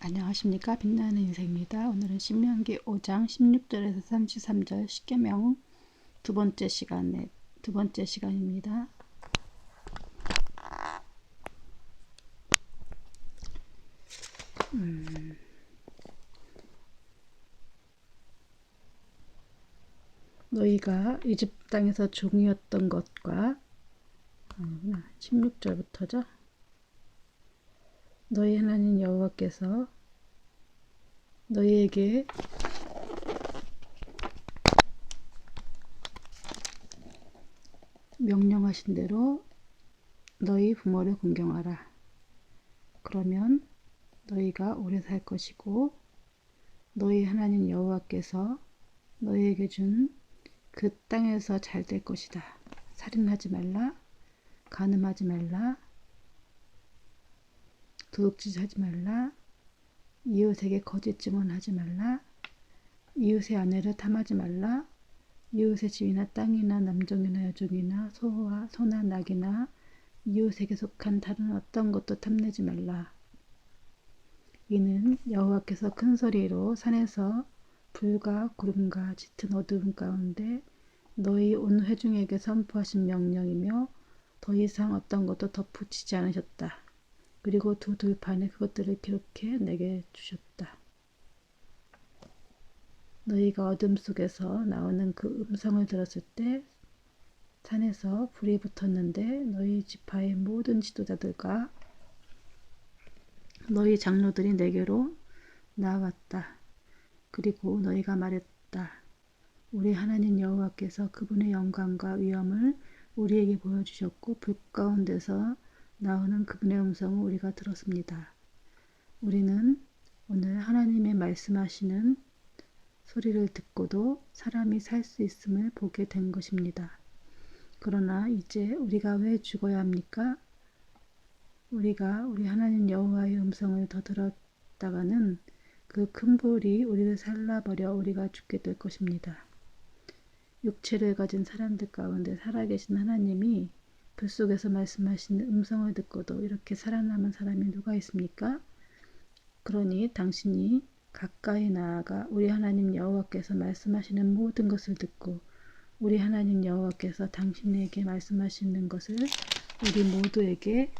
안녕하십니까. 빛나는 인생입니다. 오늘은 신명기 5장 16절에서 33절 십계명 두 번째 시간입니다. 너희가 이집트 땅에서 종이었던 것과 16절부터죠. 너희 하나님 여호와께서 너희에게 명령하신 대로 너희 부모를 공경하라. 그러면 너희가 오래 살 것이고 너희 하나님 여호와께서 너희에게 준 그 땅에서 잘 될 것이다. 살인하지 말라, 간음하지 말라, 도둑질하지 말라, 이웃에게 거짓 증언하지 말라, 이웃의 아내를 탐하지 말라, 이웃의 집이나 땅이나 남종이나 여종이나 소와 소나 낙이나 이웃에게 속한 다른 어떤 것도 탐내지 말라. 이는 여호와께서 큰 소리로 산에서 불과 구름과 짙은 어두움 가운데 너희 온 회중에게 선포하신 명령이며 더 이상 어떤 것도 덧붙이지 않으셨다. 그리고 두 돌판에 그것들을 기록해 내게 주셨다. 너희가 어둠 속에서 나오는 그 음성을 들었을 때 산에서 불이 붙었는데 너희 지파의 모든 지도자들과 너희 장로들이 내게로 나왔다. 그리고 너희가 말했다. 우리 하나님 여호와께서 그분의 영광과 위엄을 우리에게 보여주셨고 불 가운데서 나오는 그분의 음성을 우리가 들었습니다. 우리는 오늘 하나님의 말씀하시는 소리를 듣고도 사람이 살 수 있음을 보게 된 것입니다. 그러나 이제 우리가 왜 죽어야 합니까? 우리가 우리 하나님 여호와의 음성을 더 들었다가는 그 큰 불이 우리를 살라버려 우리가 죽게 될 것입니다. 육체를 가진 사람들 가운데 살아계신 하나님이 불 속에서 말씀하시는 음성을 듣고도 이렇게 살아남은 사람이 누가 있습니까? 그러니 당신이 가까이 나아가 우리 하나님 여호와께서 말씀하시는 모든 것을 듣고 우리 하나님 여호와께서 당신에게 말씀하시는 것을 우리 모두에게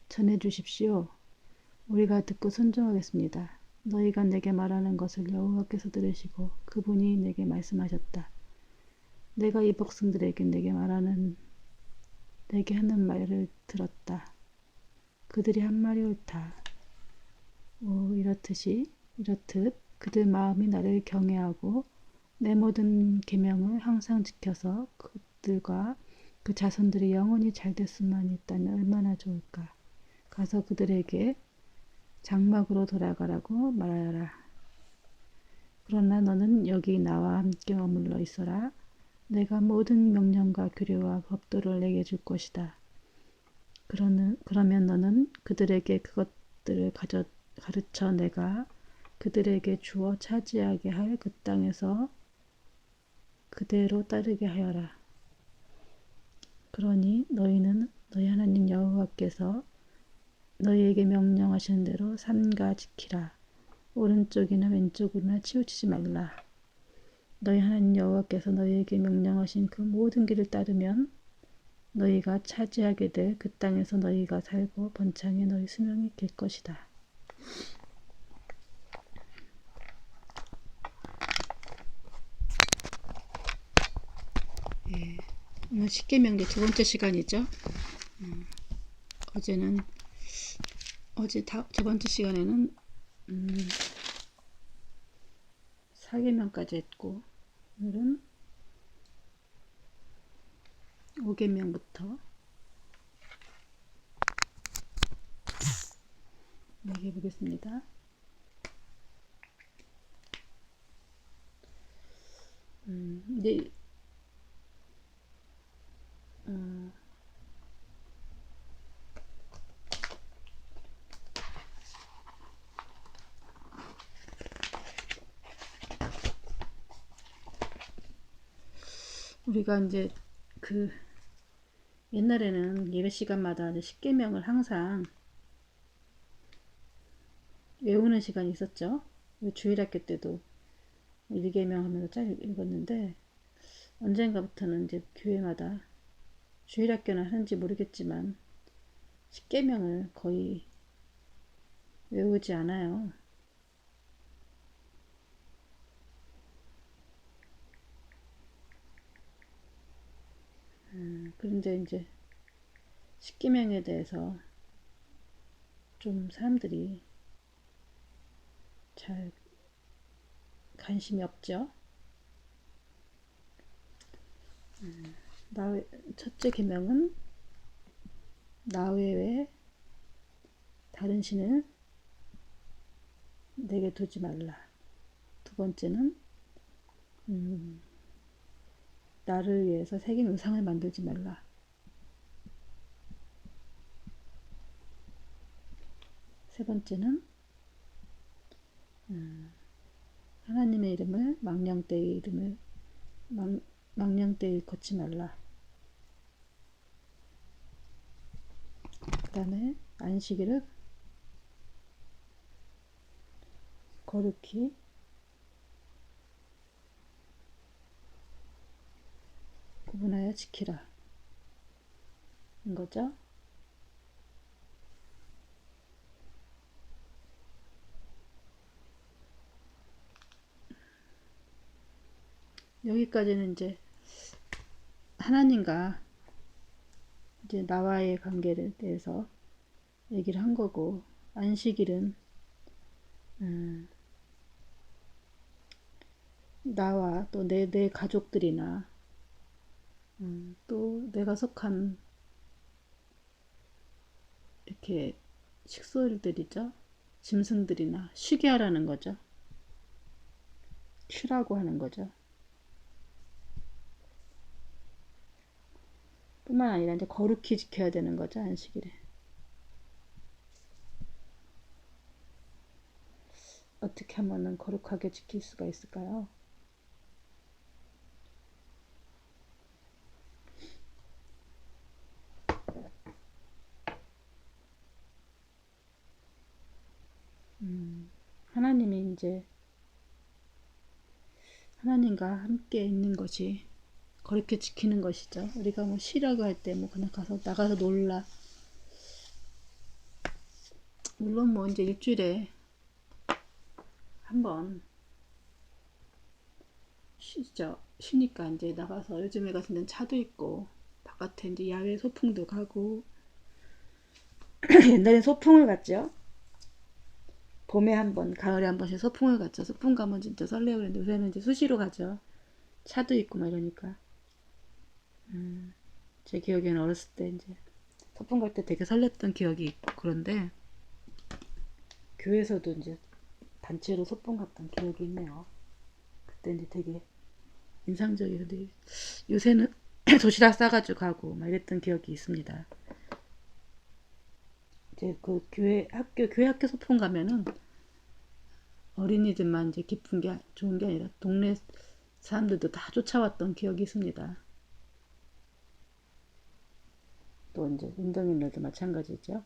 전해 주십시오. 우리가 듣고 순종하겠습니다. 너희가 내게 말하는 것을 여호와께서 들으시고 그분이 내게 말씀하셨다. 내가 이 백성들에게 내게 하는 말을 들었다. 그들이 한 말이 옳다. 이렇듯 그들 마음이 나를 경외하고 내 모든 계명을 항상 지켜서 그들과 그 자손들이 영원히 잘될 수만 있다면 얼마나 좋을까. 가서 그들에게 장막으로 돌아가라고 말하여라. 그러나 너는 여기 나와 함께 머물러 있어라. 내가 모든 명령과 규례와 법도를 내게 줄 것이다. 그러면 너는 그들에게 그것들을 가르쳐 내가 그들에게 주어 차지하게 할 그 땅에서 그대로 따르게 하여라. 그러니 너희는 너희 하나님 여호와께서 너희에게 명령하시는 대로 삼가 지키라. 오른쪽이나 왼쪽으로나 치우치지 말라. 너희 하나님 여호와께서 너희에게 명령하신 그 모든 길을 따르면 너희가 차지하게 될 그 땅에서 너희가 살고 번창에 너희 수명이 길 것이다. 오늘 십계명기 두 번째 시간이죠. 두 번째 시간에는 4계명까지 했고 오늘은 5계명부터 얘기해 보겠습니다. 이제 우리가 이제 옛날에는 예배 시간마다 십계명을 항상 외우는 시간이 있었죠. 주일학교 때도 일계명 하면서 잘 읽었는데 언젠가부터는 이제 교회마다 주일학교는 하는지 모르겠지만 십계명을 거의 외우지 않아요. 그런데 이제 십계명에 대해서 좀 사람들이 잘 관심이 없죠. 나 첫째 계명은 나 외에 다른 신을 내게 두지 말라. 두 번째는 나를 위해서 새긴 우상을 만들지 말라. 세 번째는 하나님의 이름을 망령되이 이름을 망령되이 걷지 말라. 그 다음에 안식일을 거룩히 구분하여 지키라. 인 거죠. 여기까지는 이제 하나님과 이제 나와의 관계에 대해서 얘기를 한 거고, 안식일은 나와 또 내 가족들이나 또 내가 속한 이렇게 식솔들이죠. 짐승들이나 쉬게 하라는 거죠. 쉬라고 하는 거죠. 뿐만 아니라 이제 거룩히 지켜야 되는 거죠. 안식일에. 어떻게 하면은 거룩하게 지킬 수가 있을까요? 하나님이 이제 하나님과 함께 있는 것이 거룩히 지키는 것이죠. 우리가 뭐 쉬라고 할 때 뭐 그냥 가서 나가서 놀라. 물론 뭐 이제 일주일에 한번 쉬죠. 쉬니까 이제 나가서 요즘에 같은 데는 차도 있고 바깥에 이제 야외 소풍도 가고 옛날엔 소풍을 갔죠. 봄에 한 번, 가을에 한 번씩 소풍을 갔죠. 소풍 가면 진짜 설레고 그랬는데 요새는 이제 수시로 가죠. 차도 있고 막 이러니까. 제 기억에는 어렸을 때 이제 소풍 갈 때 되게 설렜던 기억이 있고 그런데 교회에서도 이제 단체로 소풍 갔던 기억이 있네요. 그때 이제 되게 인상적이었는데 요새는 도시락 싸가지고 가고 막 이랬던 기억이 있습니다. 이제 그 교회 학교 소풍 가면은 어린이들만 이제 기쁜 게 좋은 게 아니라 동네 사람들도 다 쫓아왔던 기억이 있습니다. 또 이제 운동인들도 마찬가지죠.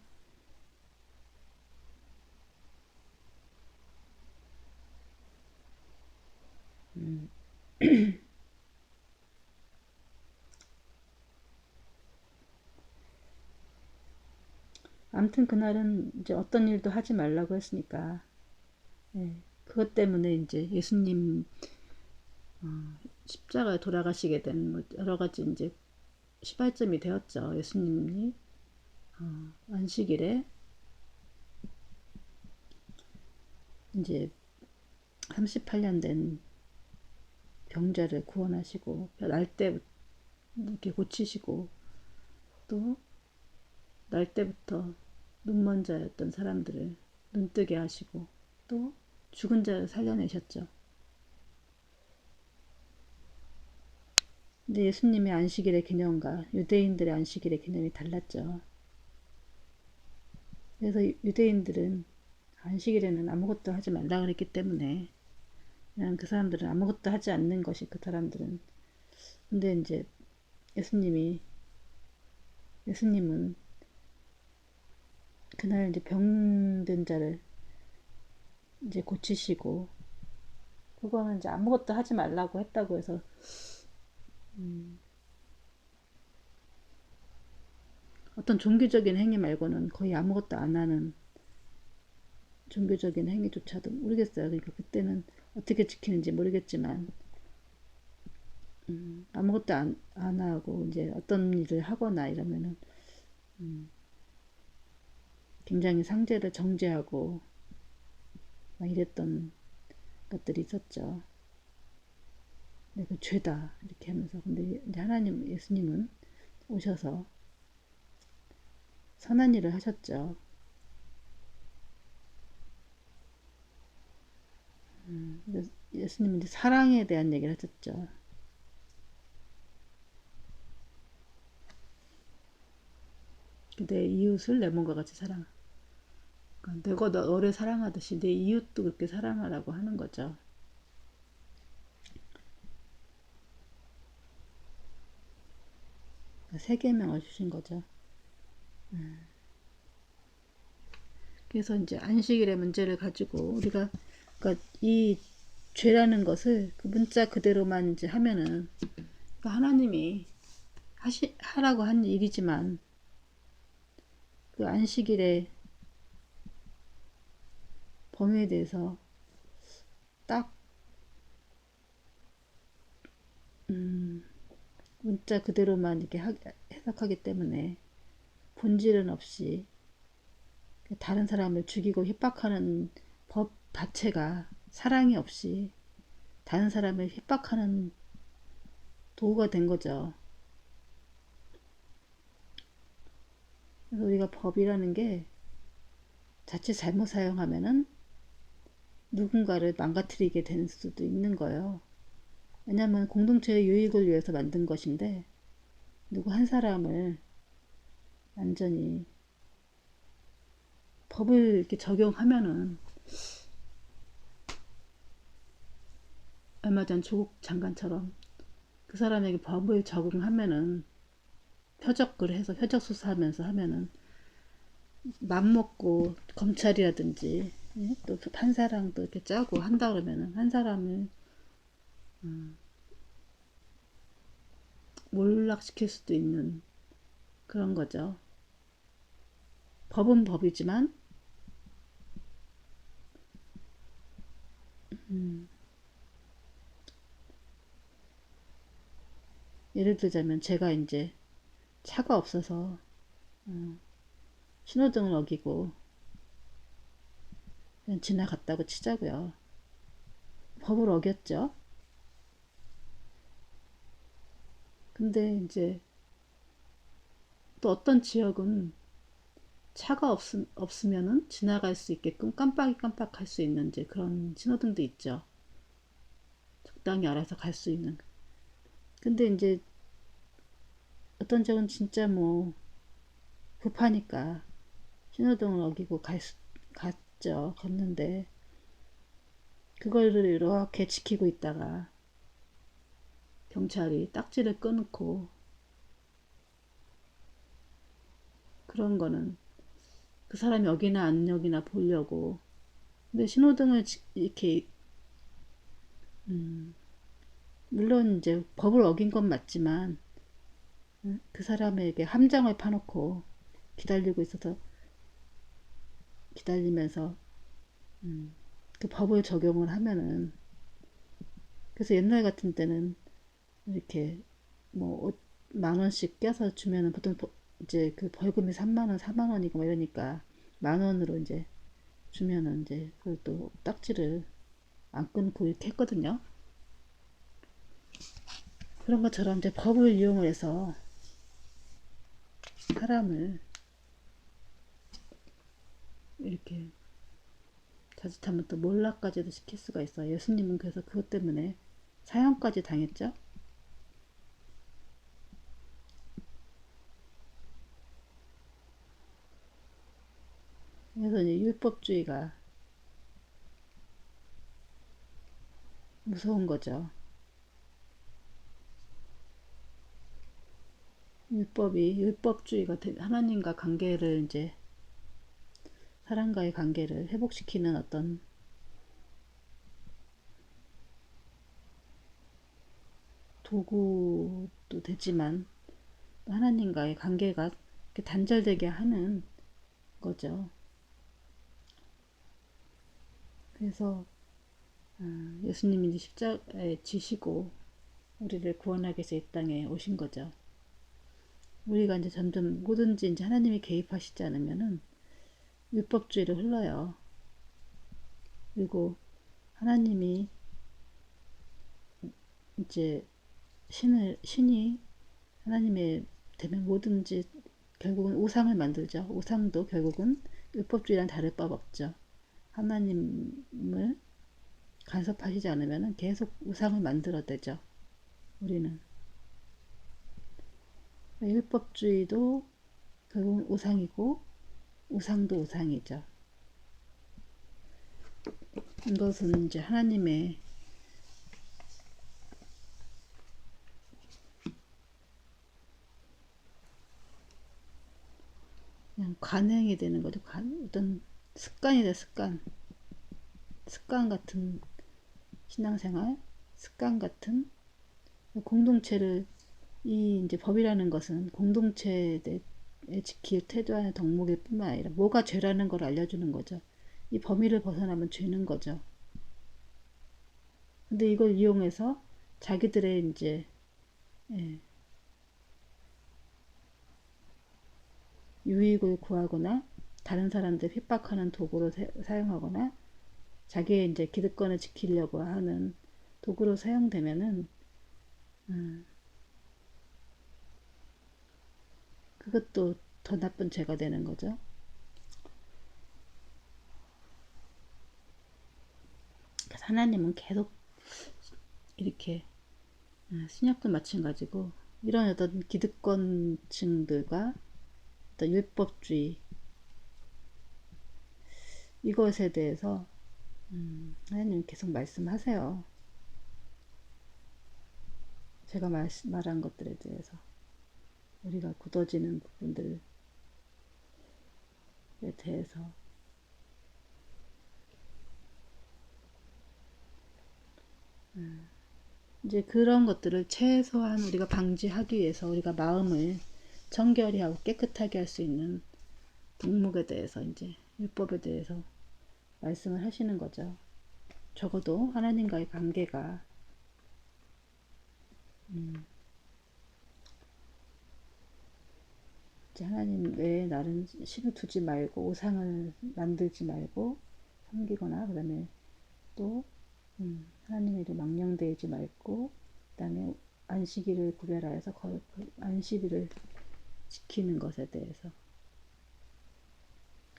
아무튼 그날은 이제 어떤 일도 하지 말라고 했으니까 예, 그것 때문에 이제 예수님 십자가에 돌아가시게 된 뭐 여러 가지 이제 시발점이 되었죠. 예수님이 안식일에 이제 38년 된 병자를 구원하시고 날 때 이렇게 고치시고 또 날 때부터 눈먼 자였던 사람들을 눈뜨게 하시고 또 죽은 자를 살려내셨죠. 근데 예수님의 안식일의 개념과 유대인들의 안식일의 개념이 달랐죠. 그래서 유대인들은 안식일에는 아무것도 하지 말라 그랬기 때문에 그냥 그 사람들은 아무것도 하지 않는 것이 그 사람들은. 근데 이제 예수님은 그날 이제 병든 자를 이제 고치시고, 그거는 이제 아무것도 하지 말라고 했다고 해서 어떤 종교적인 행위 말고는 거의 아무것도 안 하는 종교적인 행위조차도 모르겠어요. 그러니까 그때는 어떻게 지키는지 모르겠지만 아무것도 안 하고 이제 어떤 일을 하거나 이러면은 굉장히 상제를 정죄하고 막 이랬던 것들이 있었죠. 근데 그 죄다 이렇게 하면서, 근데 이제 하나님 예수님은 오셔서 선한 일을 하셨죠. 예수님은 이제 사랑에 대한 얘기를 하셨죠. 내 이웃을 내 몸과 같이 사랑. 그러니까 내가 너를 사랑하듯이 내 이웃도 그렇게 사랑하라고 하는 거죠. 세 계명을 주신 거죠. 그래서 이제 안식일의 문제를 가지고 우리가, 그러니까 이 죄라는 것을 그 문자 그대로만 이제 하면은, 그러니까 하나님이 하라고 한 일이지만 그 안식일의 범위에 대해서 딱 문자 그대로만 이렇게 해석하기 때문에 본질은 없이 다른 사람을 죽이고 협박하는 법 자체가 사랑이 없이 다른 사람을 협박하는 도구가 된 거죠. 그래서 우리가 법이라는 게 자칫 잘못 사용하면은 누군가를 망가뜨리게 되는 수도 있는 거예요. 왜냐하면 공동체의 유익을 위해서 만든 것인데 누구 한 사람을 완전히 법을 이렇게 적용하면은, 얼마 전 조국 장관처럼 그 사람에게 법을 적용하면은 표적을 해서 표적 수사하면서 하면은 맘먹고 검찰이라든지 또 판사랑 또 이렇게 짜고 한다 그러면은 한 사람을 몰락시킬 수도 있는 그런 거죠. 법은 법이지만 예를 들자면 제가 이제 차가 없어서 신호등을 어기고 그냥 지나갔다고 치자고요. 법을 어겼죠. 근데 이제 또 어떤 지역은 차가 없으면은 지나갈 수 있게끔 깜빡할 수 있는 이제 그런 신호등도 있죠. 적당히 알아서 갈 수 있는. 근데 이제 어떤 지역은 진짜 뭐 급하니까 신호등을 어기고 갔죠. 걷는데 그거를 이렇게 지키고 있다가 경찰이 딱지를 끊고, 그런 거는 그 사람이 여기나 안 여기나 보려고. 근데 신호등을 이렇게 물론 이제 법을 어긴 건 맞지만 그 사람에게 함정을 파놓고 기다리고 있어서 기다리면서 그 법을 적용을 하면은, 그래서 옛날 같은 때는 이렇게 뭐 10,000원씩 껴서 주면은 보통 이제 그 벌금이 3만 원, 4만 원이고 막 이러니까 10,000원으로 이제 주면은 이제 그것도 딱지를 안 끊고 이렇게 했거든요. 그런 것처럼 이제 법을 이용을 해서 사람을 이렇게 자칫하면 또 몰락까지도 시킬 수가 있어요. 예수님은 그래서 그것 때문에 사형까지 당했죠. 그래서 이제 율법주의가 무서운 거죠. 율법주의가 하나님과 관계를 이제 사람과의 관계를 회복시키는 어떤 도구도 되지만 하나님과의 관계가 단절되게 하는 거죠. 그래서 예수님이 이제 십자가에 지시고 우리를 구원하기 위해서 이 땅에 오신 거죠. 우리가 이제 점점 뭐든지 이제 하나님이 개입하시지 않으면은 율법주의로 흘러요. 그리고 하나님이 이제 신이 하나님의 되면 뭐든지 결국은 우상을 만들죠. 우상도 결국은 율법주의랑 다를 바 없죠. 하나님을 간섭하시지 않으면 계속 우상을 만들어대죠. 우리는 율법주의도 결국은 우상이고 우상도 우상이죠. 이것은 이제 하나님의 그냥 관행이 되는 거죠. 어떤 습관이다, 습관. 습관 같은 신앙생활, 습관 같은 공동체를 이제 법이라는 것은 공동체에 지킬 태도하는 덕목일 뿐만 아니라 뭐가 죄라는 걸 알려주는 거죠. 이 범위를 벗어나면 죄는 거죠. 근데 이걸 이용해서 자기들의 이제 유익을 구하거나 다른 사람들 핍박하는 도구로 사용하거나 자기의 이제 기득권을 지키려고 하는 도구로 사용되면은 그것도 더 나쁜 죄가 되는 거죠. 그래서 하나님은 계속 이렇게 신약도 마찬가지고 이런 어떤 기득권층들과 어떤 율법주의 이것에 대해서 하나님 계속 말씀하세요. 제가 말한 것들에 대해서 우리가 굳어지는 부분들에 대해서 이제 그런 것들을 최소한 우리가 방지하기 위해서 우리가 마음을 정결히 하고 깨끗하게 할 수 있는 덕목에 대해서 이제 율법에 대해서 말씀을 하시는 거죠. 적어도 하나님과의 관계가 이제 하나님 외에 나는 신을 두지 말고 우상을 만들지 말고 섬기거나 그 다음에 또 하나님의 망령되지 말고 그 다음에 안식일을 구별하여서 안식일을 지키는 것에 대해서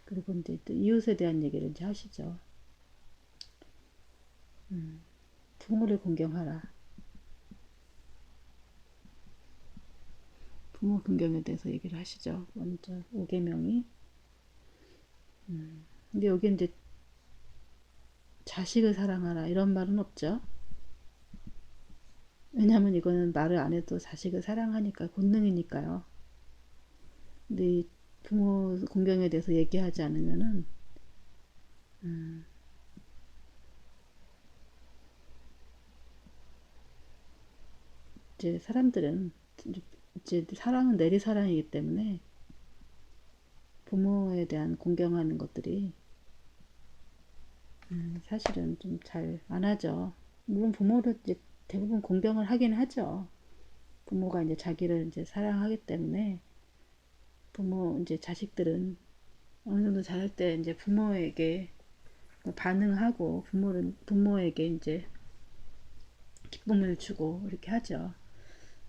그리고 이제 또 이웃에 대한 얘기를 이제 하시죠. 부모를 존경하라. 부모 존경에 대해서 얘기를 하시죠. 먼저 5계명이. 근데 여기 이제 자식을 사랑하라 이런 말은 없죠. 왜냐하면 이거는 말을 안 해도 자식을 사랑하니까 본능이니까요. 근데 이 부모 공경에 대해서 얘기하지 않으면은 이제 사람들은 이제 사랑은 내리사랑이기 때문에 부모에 대한 공경하는 것들이 사실은 좀 잘 안 하죠. 물론 부모를 이제 대부분 공경을 하긴 하죠. 부모가 이제 자기를 이제 사랑하기 때문에 부모 이제 자식들은 어느 정도 자랄 때 이제 부모에게 반응하고 부모에게 이제 기쁨을 주고 이렇게 하죠.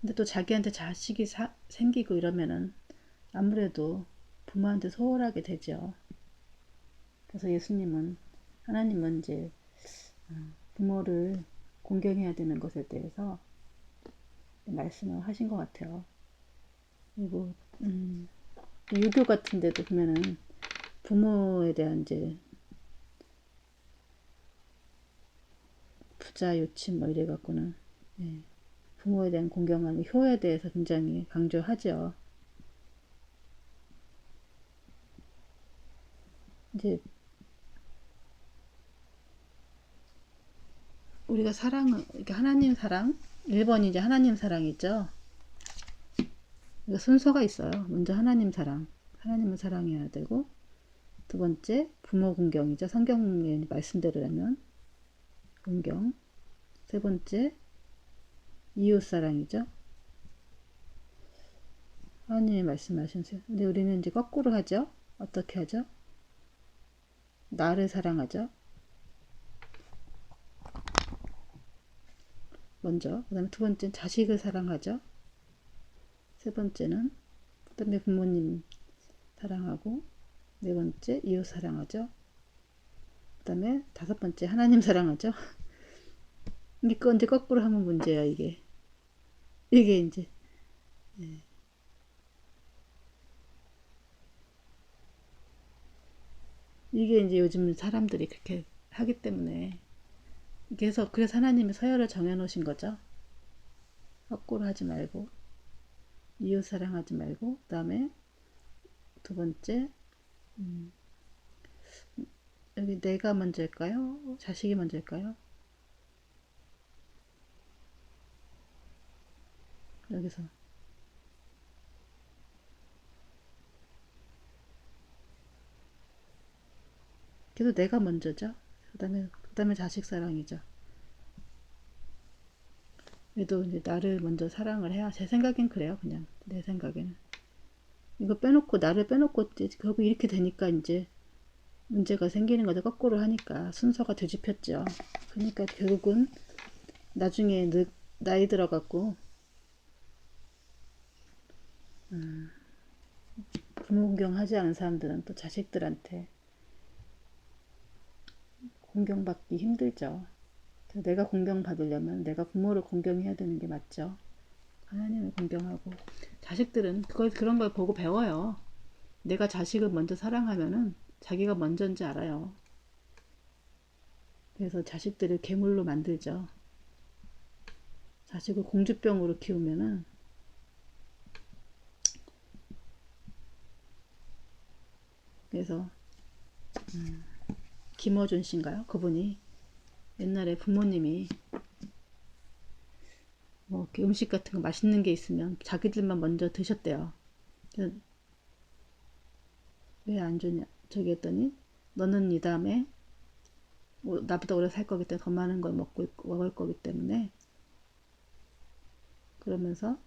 근데 또 자기한테 자식이 생기고 이러면은 아무래도 부모한테 소홀하게 되죠. 그래서 하나님은 이제 부모를 공경해야 되는 것에 대해서 말씀을 하신 것 같아요. 그리고 유교 같은 데도 보면은 부모에 대한 이제 부자 요침 뭐 이래 갖고는 부모에 대한 공경하는 효에 대해서 굉장히 강조하죠. 이제 우리가 사랑을 이렇게 하나님 사랑 1번이 이제 하나님 사랑이죠. 이거 순서가 있어요. 먼저 하나님 사랑. 하나님을 사랑해야 되고, 두 번째 부모 공경이죠. 성경의 말씀대로라면 공경. 세 번째 이웃 사랑이죠. 하나님이 말씀하셨어요. 근데 우리는 이제 거꾸로 하죠. 어떻게 하죠? 나를 사랑하죠. 먼저. 그 다음에 두 번째는 자식을 사랑하죠. 세 번째는 그 다음에 부모님 사랑하고, 네 번째 이웃 사랑하죠. 그 다음에 다섯 번째 하나님 사랑하죠. 이거 이제 거꾸로 하면 문제야, 이게. 이게 이제. 이게 이제 요즘 사람들이 그렇게 하기 때문에. 그래서 하나님이 서열을 정해놓으신 거죠. 거꾸로 하지 말고, 이웃 사랑하지 말고, 그 다음에 두 번째, 여기 내가 먼저일까요? 자식이 먼저일까요? 여기서 그래도 내가 먼저죠. 그 다음에 자식 사랑이죠. 그래도 이제 나를 먼저 사랑을 해야, 제 생각엔 그래요. 그냥 내 생각에는 이거 빼놓고, 나를 빼놓고 결국 이렇게 되니까 이제 문제가 생기는 거죠. 거꾸로 하니까 순서가 뒤집혔죠. 그러니까 결국은 나중에 나이 들어갖고 부모 공경하지 않은 사람들은 또 자식들한테 공경받기 힘들죠. 내가 공경받으려면 내가 부모를 공경해야 되는 게 맞죠. 하나님을 공경하고, 자식들은 그런 걸 보고 배워요. 내가 자식을 먼저 사랑하면은 자기가 먼저인지 알아요. 그래서 자식들을 괴물로 만들죠. 자식을 공주병으로 키우면은, 그래서 김어준 씨인가요? 그분이 옛날에 부모님이 뭐 음식 같은 거 맛있는 게 있으면 자기들만 먼저 드셨대요. 왜 안 주냐 저기 했더니, 너는 이 다음에 뭐 나보다 오래 살 거기 때문에 더 많은 걸 먹을 거기 때문에, 그러면서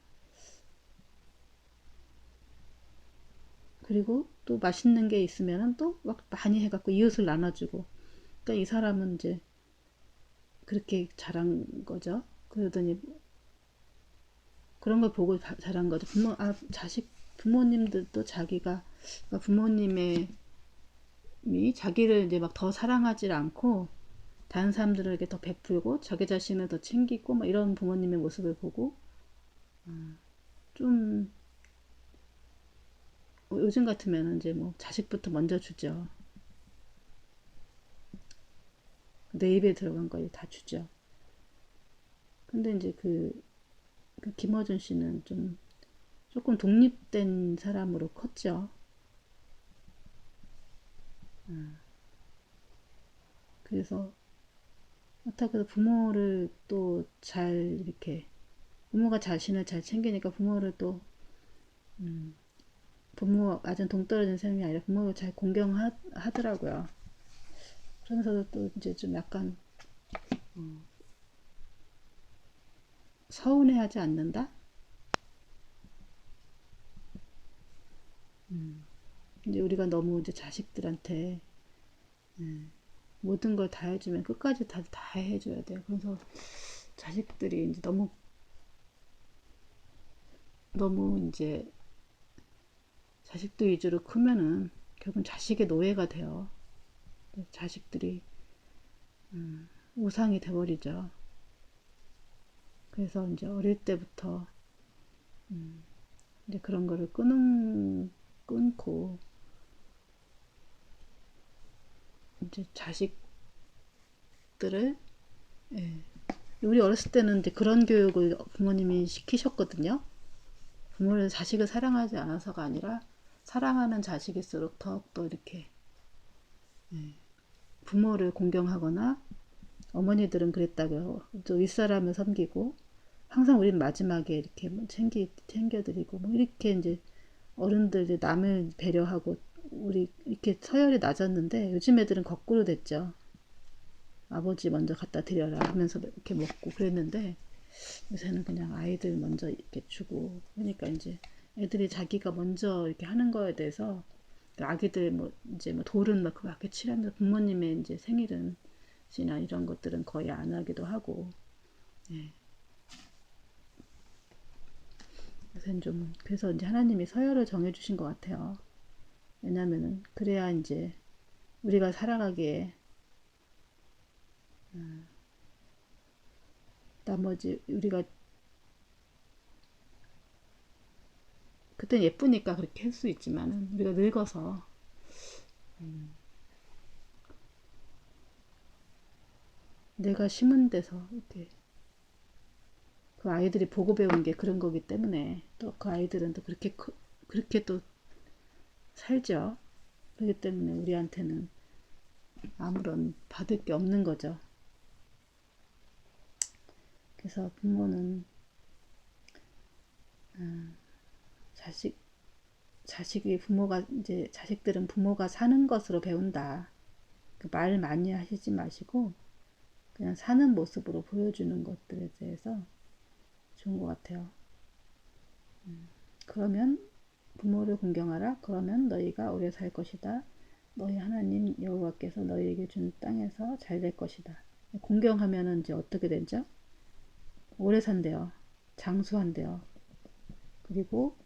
그리고 또 맛있는 게 있으면 또 막 많이 해갖고 이웃을 나눠주고. 그러니까 이 사람은 이제 그렇게 자란 거죠. 그러더니 그런 걸 보고 자란 거죠. 부모님들도 자기가, 그러니까 부모님의 자기를 이제 막 더 사랑하지 않고 다른 사람들에게 더 베풀고 자기 자신을 더 챙기고 막 이런 부모님의 모습을 보고, 좀 요즘 같으면 이제 뭐 자식부터 먼저 주죠. 내 입에 들어간 거 다 주죠. 근데 이제 그 김어준 씨는 조금 독립된 사람으로 컸죠. 그래서 어떻게 부모를 또 잘 이렇게, 부모가 자신을 잘 챙기니까 부모를 또 부모 완전 동떨어진 셈이 아니라 부모를 잘 공경하더라고요. 그러면서도 또 이제 좀 약간 서운해하지 않는다? 이제 우리가 너무 이제 자식들한테 모든 걸 다 해주면 끝까지 다 해줘야 돼요. 그래서 자식들이 이제 너무 이제 자식들 위주로 크면은 결국은 자식의 노예가 돼요. 자식들이 우상이 돼버리죠. 그래서 이제 어릴 때부터 이제 그런 거를 끊고 이제 자식들을, 예. 우리 어렸을 때는 이제 그런 교육을 부모님이 시키셨거든요. 부모를, 자식을 사랑하지 않아서가 아니라 사랑하는 자식일수록 더욱더 이렇게 부모를 공경하거나, 어머니들은 그랬다고요. 또 윗사람을 섬기고 항상 우린 마지막에 이렇게 뭐 챙겨드리고 뭐 이렇게 이제 어른들이 남을 배려하고 우리 이렇게 서열이 낮았는데 요즘 애들은 거꾸로 됐죠. 아버지 먼저 갖다 드려라 하면서 이렇게 먹고 그랬는데 요새는 그냥 아이들 먼저 이렇게 주고 그러니까 이제 애들이 자기가 먼저 이렇게 하는 거에 대해서 아기들 뭐 이제 뭐 돌은 막 그렇게 칠하면서 부모님의 이제 생일은 이나 이런 것들은 거의 안 하기도 하고 예. 요새는 좀 그래서 이제 하나님이 서열을 정해 주신 것 같아요. 왜냐면은 그래야 이제 우리가 살아가기에 나머지 우리가 그땐 예쁘니까 그렇게 할 수 있지만은 우리가 늙어서 내가 심은 데서 이렇게 그 아이들이 보고 배운 게 그런 거기 때문에 또 그 아이들은 또 그렇게 또 살죠. 그렇기 때문에 우리한테는 아무런 받을 게 없는 거죠. 그래서 부모는 자식 자식이 부모가 이제 자식들은 부모가 사는 것으로 배운다. 그 말 많이 하시지 마시고 그냥 사는 모습으로 보여주는 것들에 대해서 좋은 것 같아요. 그러면 부모를 공경하라. 그러면 너희가 오래 살 것이다. 너희 하나님 여호와께서 너희에게 준 땅에서 잘 될 것이다. 공경하면은 이제 어떻게 되죠? 오래 산대요. 장수한대요. 그리고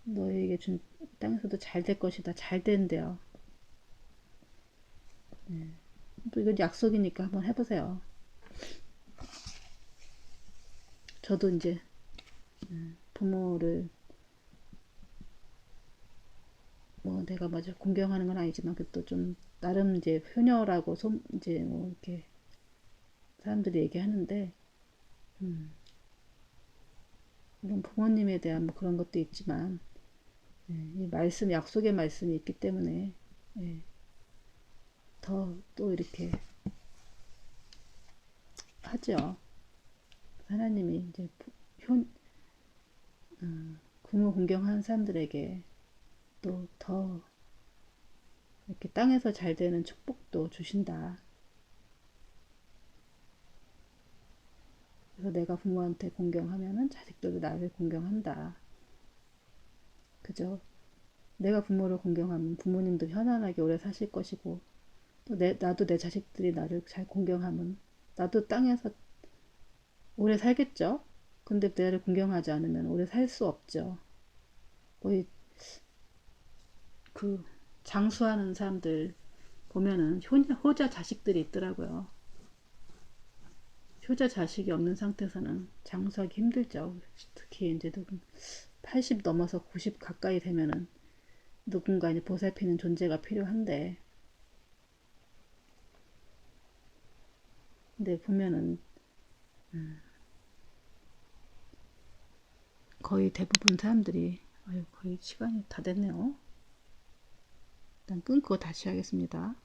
너희에게 준 땅에서도 잘 될 것이다. 잘 된대요. 또 이건 약속이니까 한번 해보세요. 저도 이제 부모를 뭐 내가 먼저 공경하는 건 아니지만 그것도 좀 나름 이제 효녀라고 이제 뭐 이렇게 사람들이 얘기하는데 물론 부모님에 대한 뭐 그런 것도 있지만 이 말씀 약속의 말씀이 있기 때문에 예, 더 또 이렇게 하죠. 하나님이 이제 효, 부모 공경하는 사람들에게 또 더 이렇게 땅에서 잘 되는 축복도 주신다. 그래서 내가 부모한테 공경하면은 자식들도 나를 공경한다. 그죠? 내가 부모를 공경하면 부모님도 편안하게 오래 사실 것이고 또 나도 내 자식들이 나를 잘 공경하면 나도 땅에서 오래 살겠죠? 근데 나를 공경하지 않으면 오래 살 수 없죠. 거의 그 장수하는 사람들 보면은 효자 자식들이 있더라고요. 효자 자식이 없는 상태에서는 장수하기 힘들죠. 특히 이제 80 넘어서 90 가까이 되면은 누군가 이제 보살피는 존재가 필요한데, 근데 보면은 거의 대부분 사람들이 거의 시간이 다 됐네요. 일단 끊고 다시 하겠습니다.